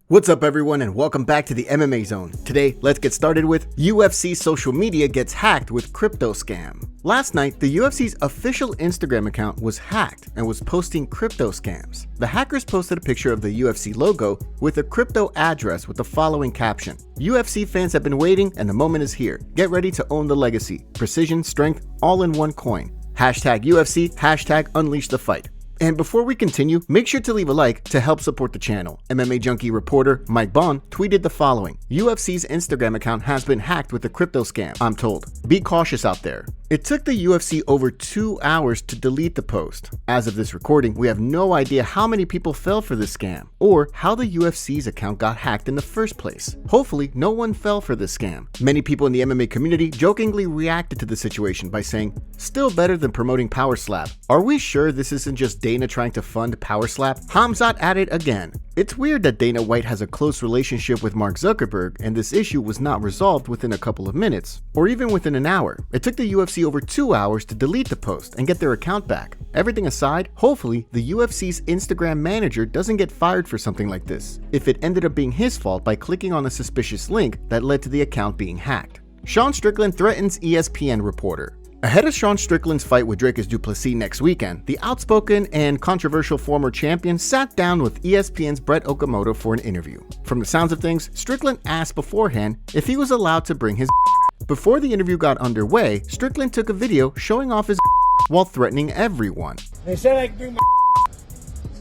What's up everyone and welcome back to the MMA Zone. Today, let's get started with UFC social media gets hacked with crypto scam. Last night, the UFC's official Instagram account was hacked and was posting crypto scams. The hackers posted a picture of the UFC logo with a crypto address with the following caption: UFC fans have been waiting and the moment is here. Get ready to own the legacy. Precision, strength, all in one coin. Hashtag UFC, hashtag unleash the fight. And before we continue, make sure to leave a like to help support the channel. MMA Junkie reporter Mike Bond tweeted the following: UFC's Instagram account has been hacked with a crypto scam, I'm told. Be cautious out there. It took the UFC over 2 hours to delete the post. As of this recording, we have no idea how many people fell for this scam, or how the UFC's account got hacked in the first place. Hopefully, no one fell for this scam. Many people in the MMA community jokingly reacted to the situation by saying, "Still better than promoting Power Slap. Are we sure this isn't just Dana trying to fund Power Slap?" Khamzat at it again. It's weird that Dana White has a close relationship with Mark Zuckerberg and this issue was not resolved within a couple of minutes, or even within an hour. It took the UFC over 2 hours to delete the post and get their account back. Everything aside, hopefully the UFC's Instagram manager doesn't get fired for something like this, if it ended up being his fault by clicking on a suspicious link that led to the account being hacked. Sean Strickland threatens ESPN reporter. Ahead of Sean Strickland's fight with Dricus du Plessis next weekend, the outspoken and controversial former champion sat down with ESPN's Brett Okamoto for an interview. From the sounds of things, Strickland asked beforehand if he was allowed to bring his Before the interview got underway, Strickland took a video showing off his while threatening everyone. They said I can bring my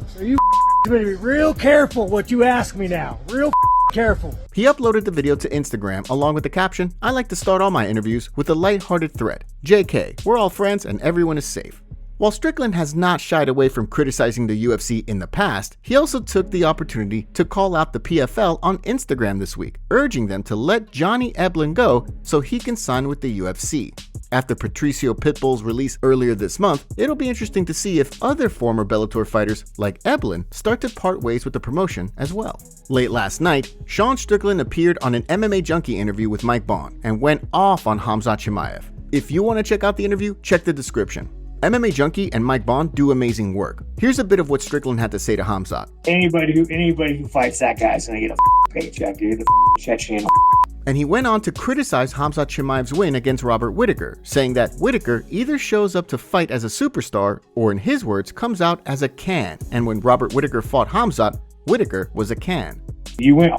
so you better be real careful what you ask me now. Real careful. He uploaded the video to Instagram along with the caption, "I like to start all my interviews with a lighthearted threat. JK, we're all friends and everyone is safe." While Strickland has not shied away from criticizing the UFC in the past, he also took the opportunity to call out the PFL on Instagram this week, urging them to let Johnny Eblen go so he can sign with the UFC. After Patricio Pitbull's release earlier this month, it'll be interesting to see if other former Bellator fighters like Eblen start to part ways with the promotion as well. Late last night, Sean Strickland appeared on an MMA Junkie interview with Mike Bond and went off on Khamzat Chimaev. If you want to check out the interview, check the description. MMA Junkie and Mike Bond do amazing work. Here's a bit of what Strickland had to say to Khamzat. Anybody who fights that guy's gonna get a paycheck, dude. The Chechen. And he went on to criticize Khamzat Chimaev's win against Robert Whittaker, saying that Whittaker either shows up to fight as a superstar or, in his words, comes out as a can. And when Robert Whittaker fought Khamzat, Whittaker was a can. You went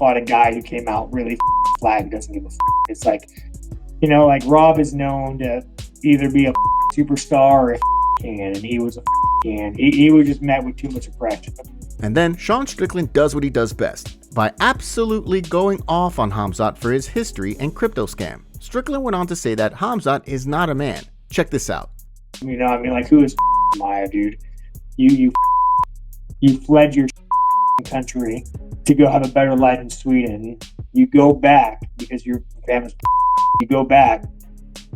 fought a guy who came out really flat and doesn't give a It's like, you know, like Rob is known to either be a superstar or a can, and he was a can. He was just met with too much oppression. And then Sean Strickland does what he does best, by absolutely going off on Khamzat for his history and crypto scam. Strickland went on to say that Khamzat is not a man. Check this out. You know, I mean, like, who is Maya, dude? You fled your country to go have a better life in Sweden. You go back because your family's you go back.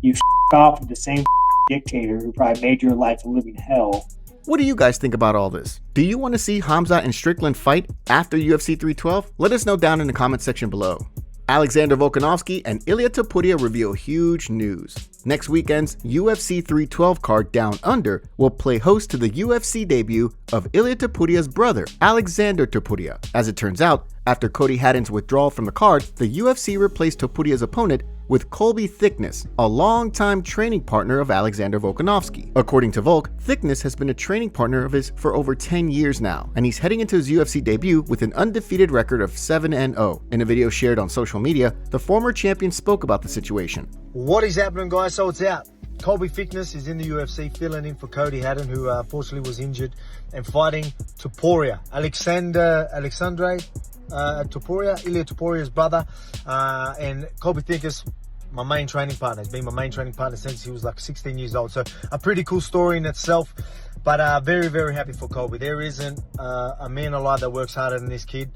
You off with the same dictator who probably made your life a living hell. What do you guys think about all this? Do you want to see Khamzat and Strickland fight after UFC 312? Let us know down in the comment section below. Alexander Volkanovski and Ilia Topuria reveal huge news. Next weekend's UFC 312 card Down Under will play host to the UFC debut of Ilia Topuria's brother, Alexander Topuria. As it turns out, after Cody Haddon's withdrawal from the card, the UFC replaced Topuria's opponent with Colby Thickness, a longtime training partner of Alexander Volkanovski. According to Volk, Thickness has been a training partner of his for over 10 years now, and he's heading into his UFC debut with an undefeated record of 7-0. In a video shared on social media, the former champion spoke about the situation. What is happening, guys? So it's out. Colby Thickness is in the UFC, filling in for Cody Haddon, who unfortunately was injured, and fighting Topuria. Alexandre Topuria, Ilia Topuria's brother, and Colby Thickness, my main training partner. He's been my main training partner since he was like 16 years old. So a pretty cool story in itself, but very, very happy for Colby. There isn't a man alive that works harder than this kid.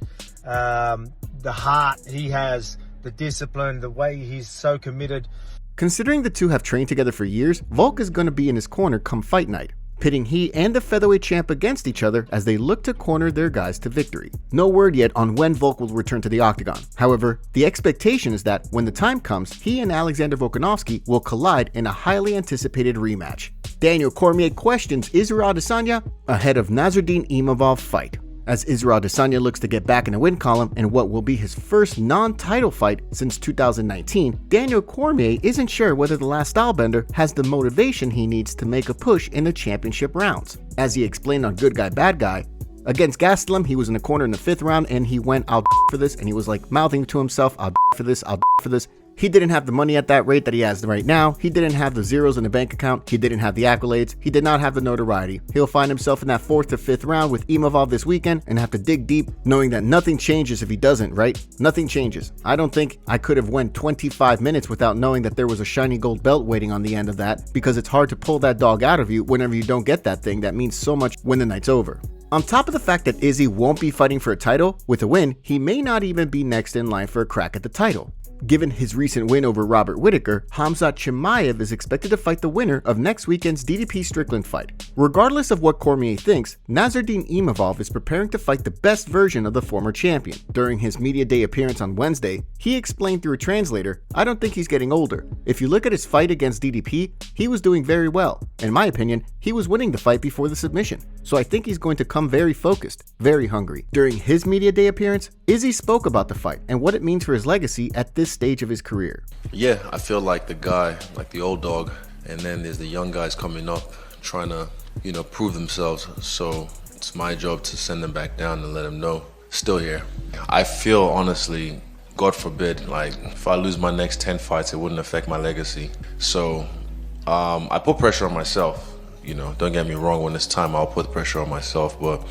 The heart he has, the discipline, the way he's so committed. Considering the two have trained together for years, Volk is going to be in his corner come fight night, pitting he and the featherweight champ against each other as they look to corner their guys to victory. No word yet on when Volk will return to the octagon. However, the expectation is that when the time comes, he and Alexander Volkanovski will collide in a highly anticipated rematch. Daniel Cormier questions Israel Adesanya ahead of Nassourdine Imavov fight. As Israel Adesanya looks to get back in the win column in what will be his first non-title fight since 2019, Daniel Cormier isn't sure whether the last stylebender has the motivation he needs to make a push in the championship rounds. As he explained on Good Guy Bad Guy, against Gastelum, he was in the corner in the 5th round and he went, "I'll for this," and he was like mouthing to himself, "I'll for this, I'll for this." He didn't have the money at that rate that he has right now. He didn't have the zeros in the bank account. He didn't have the accolades. He did not have the notoriety. He'll find himself in that 4th to 5th round with Imavov this weekend and have to dig deep, knowing that nothing changes if he doesn't, right? Nothing changes. I don't think I could have went 25 minutes without knowing that there was a shiny gold belt waiting on the end of that, because it's hard to pull that dog out of you whenever you don't get that thing that means so much when the night's over. On top of the fact that Izzy won't be fighting for a title, with a win, he may not even be next in line for a crack at the title. Given his recent win over Robert Whittaker, Khamzat Chimaev is expected to fight the winner of next weekend's DDP Strickland fight. Regardless of what Cormier thinks, Nassourdine Imavov is preparing to fight the best version of the former champion. During his media day appearance on Wednesday, he explained through a translator, "I don't think he's getting older. If you look at his fight against DDP, he was doing very well. In my opinion, he was winning the fight before the submission. So I think he's going to come very focused, very hungry." During his media day appearance, Izzy spoke about the fight and what it means for his legacy at this stage of his career. Yeah, I feel like the guy, like the old dog, and then there's the young guys coming up trying to, prove themselves. So it's my job to send them back down and let them know, still here. I feel honestly, God forbid, like if I lose my next 10 fights, it wouldn't affect my legacy. So I put pressure on myself. Don't get me wrong, when it's time, I'll put pressure on myself, but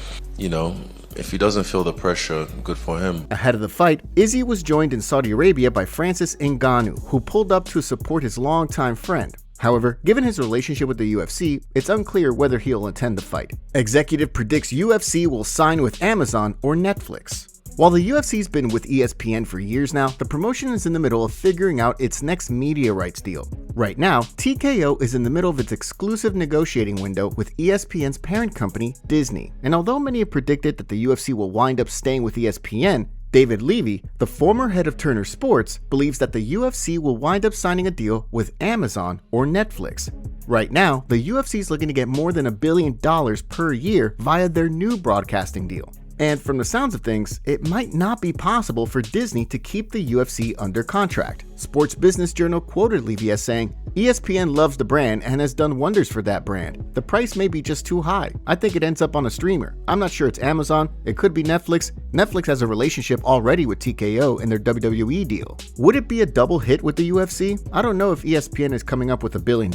if he doesn't feel the pressure, good for him. Ahead of the fight, Izzy was joined in Saudi Arabia by Francis Ngannou, who pulled up to support his longtime friend. However, given his relationship with the UFC, it's unclear whether he'll attend the fight. Executive predicts UFC will sign with Amazon or Netflix. While the UFC's been with ESPN for years now, the promotion is in the middle of figuring out its next media rights deal. Right now, TKO is in the middle of its exclusive negotiating window with ESPN's parent company, Disney. And although many have predicted that the UFC will wind up staying with ESPN, David Levy, the former head of Turner Sports, believes that the UFC will wind up signing a deal with Amazon or Netflix. Right now, the UFC is looking to get more than $1 billion per year via their new broadcasting deal. And from the sounds of things, it might not be possible for Disney to keep the UFC under contract. Sports Business Journal quoted Levy as saying, "ESPN loves the brand and has done wonders for that brand. The price may be just too high. I think it ends up on a streamer. I'm not sure it's Amazon. It could be Netflix. Netflix has a relationship already with TKO in their WWE deal. Would it be a double hit with the UFC? I don't know if ESPN is coming up with $1 billion."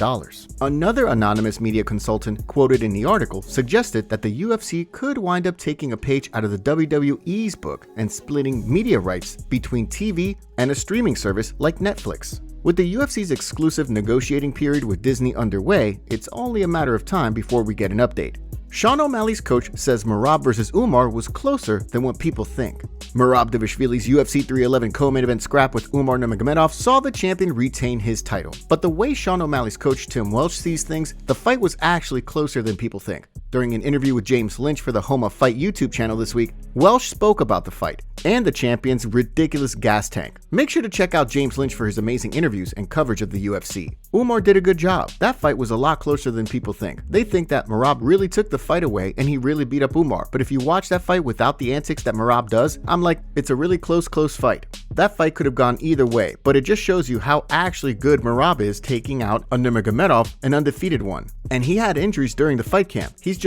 Another anonymous media consultant quoted in the article suggested that the UFC could wind up taking a page out of the WWE's book and splitting media rights between TV and a streaming service like Netflix. With the UFC's exclusive negotiating period with Disney underway, it's only a matter of time before we get an update. Sean O'Malley's coach says Merab vs. Umar was closer than what people think. Merab Dvalishvili's UFC 311 co-main event scrap with Umar Nurmagomedov saw the champion retain his title. But the way Sean O'Malley's coach Tim Welch sees things, the fight was actually closer than people think. During an interview with James Lynch for the Homa Fight YouTube channel this week, Welch spoke about the fight and the champion's ridiculous gas tank. Make sure to check out James Lynch for his amazing interviews and coverage of the UFC. Umar did a good job. That fight was a lot closer than people think. They think that Merab really took the fight away and he really beat up Umar. But if you watch that fight without the antics that Merab does, I'm like, it's a really close fight. That fight could have gone either way, but it just shows you how actually good Merab is taking out a Nurmagomedov, an undefeated one. And he had injuries during the fight camp. He's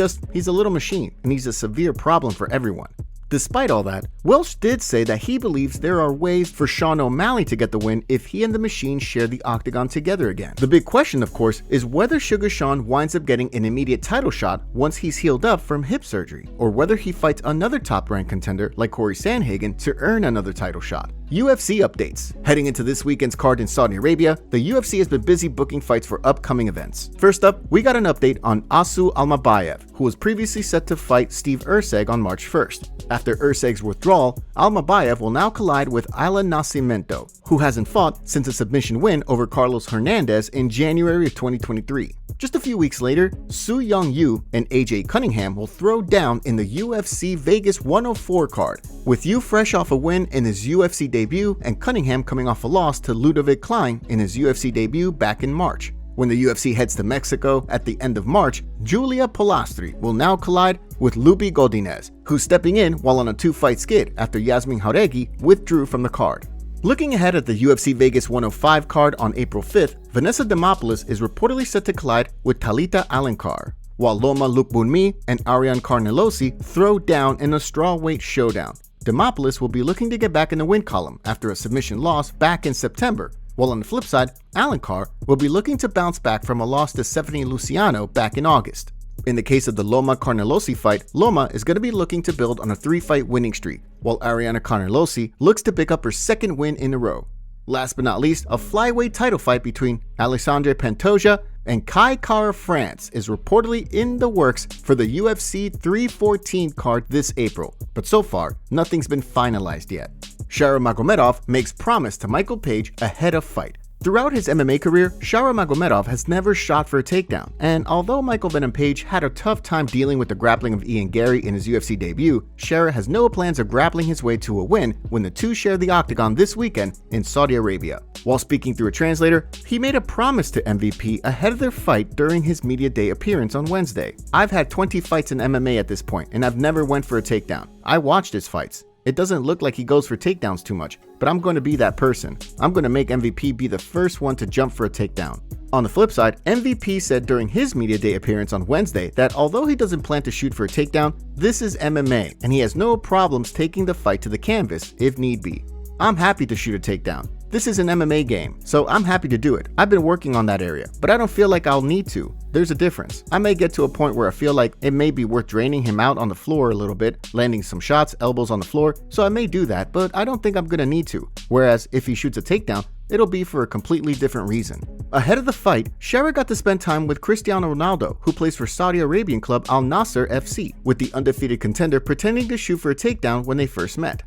a little machine, and he's a severe problem for everyone. Despite all that, Welch did say that he believes there are ways for Sean O'Malley to get the win if he and the Machine share the octagon together again. The big question, of course, is whether Sugar Sean winds up getting an immediate title shot once he's healed up from hip surgery, or whether he fights another top-ranked contender like Corey Sandhagen to earn another title shot. UFC updates. Heading into this weekend's card in Saudi Arabia, the UFC has been busy booking fights for upcoming events. First up, we got an update on Asu Almabayev, who was previously set to fight Steve Erceg on March 1st. After Erceg's withdrawal, Almabayev will now collide with Ilia Nascimento, who hasn't fought since a submission win over Carlos Hernandez in January of 2023. Just a few weeks later, Su Young Yu and AJ Cunningham will throw down in the UFC Vegas 104 card, with Yu fresh off a win in his UFC debut and Cunningham coming off a loss to Ludovic Klein in his UFC debut back in March. When the UFC heads to Mexico at the end of March, Julia Polastri will now collide with Lupi Godinez, who's stepping in while on a 2-fight skid after Yasmin Jauregui withdrew from the card. Looking ahead at the UFC Vegas 105 card on April 5th, Vanessa Demopoulos is reportedly set to collide with Talita Alencar, while Loma Lukbunmi and Ariane Carnelosi throw down in a strawweight showdown. Demopoulos will be looking to get back in the win column after a submission loss back in September, while on the flip side, Alencar will be looking to bounce back from a loss to Stephanie Luciano back in August. In the case of the Loma Carnelosi fight, Loma is going to be looking to build on a 3-fight winning streak, while Ariana Carnelosi looks to pick up her 2nd win in a row. Last but not least, a flyweight title fight between Alexandre Pantoja and Kai Kara France is reportedly in the works for the UFC 314 card this April, but so far, nothing's been finalized yet. Shara Magomedov makes promise to Michael Page ahead of fight. Throughout his MMA career, Shara Magomedov has never shot for a takedown, and although Michael Venom Page had a tough time dealing with the grappling of Ian Gary in his UFC debut, Shara has no plans of grappling his way to a win when the two share the octagon this weekend in Saudi Arabia. While speaking through a translator, he made a promise to MVP ahead of their fight during his media day appearance on Wednesday. "I've had 20 fights in MMA at this point, and I've never went for a takedown. I watched his fights. It doesn't look like he goes for takedowns too much, but I'm going to be that person. I'm going to make MVP be the first one to jump for a takedown." On the flip side, MVP said during his media day appearance on Wednesday that although he doesn't plan to shoot for a takedown, this is MMA and he has no problems taking the fight to the canvas if need be. "I'm happy to shoot a takedown. This is an MMA game, so I'm happy to do it. I've been working on that area, but I don't feel like I'll need to. There's a difference. I may get to a point where I feel like it may be worth draining him out on the floor a little bit, landing some shots, elbows on the floor, so I may do that, but I don't think I'm gonna need to. Whereas if he shoots a takedown, it'll be for a completely different reason." Ahead of the fight, Shara got to spend time with Cristiano Ronaldo, who plays for Saudi Arabian club Al Nassr FC, with the undefeated contender pretending to shoot for a takedown when they first met.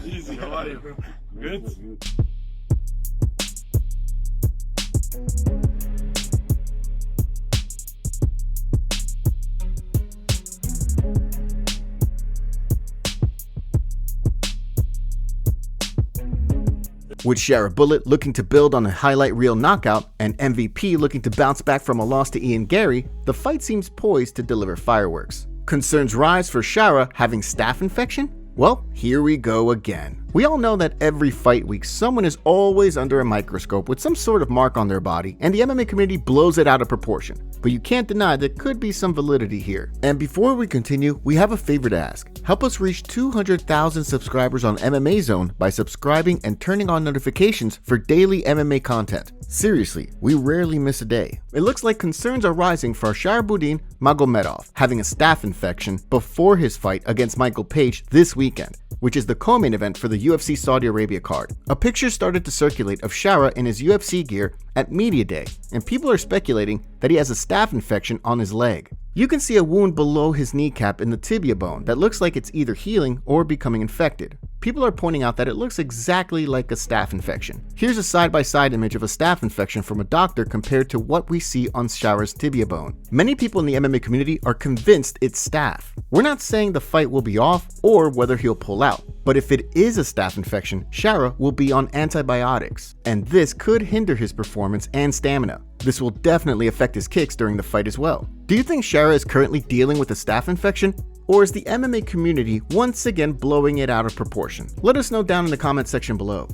Easy, how are you? Good? With Shara Bullet looking to build on a highlight reel knockout and MVP looking to bounce back from a loss to Ian Gary, the fight seems poised to deliver fireworks. Concerns rise for Shara having staph infection? Well, here we go again. We all know that every fight week, someone is always under a microscope with some sort of mark on their body, and the MMA community blows it out of proportion. But you can't deny there could be some validity here. And before we continue, we have a favor to ask. Help us reach 200,000 subscribers on MMA Zone by subscribing and turning on notifications for daily MMA content. Seriously, we rarely miss a day. It looks like concerns are rising for Sharaputdin Magomedov having a staph infection before his fight against Michael Page this weekend, which is the co-main event for the UFC Saudi Arabia card. A picture started to circulate of Shara in his UFC gear at Media Day, and people are speculating that he has a staph infection on his leg. You can see a wound below his kneecap in the tibia bone that looks like it's either healing or becoming infected. People are pointing out that it looks exactly like a staph infection. Here's a side-by-side image of a staph infection from a doctor compared to what we see on Shara's tibia bone. Many people in the MMA community are convinced it's staph. We're not saying the fight will be off or whether he'll pull out, but if it is a staph infection, Shara will be on antibiotics, and this could hinder his performance and stamina. This will definitely affect his kicks during the fight as well. Do you think Shara is currently dealing with a staph infection? Or is the MMA community once again blowing it out of proportion? Let us know down in the comment section below.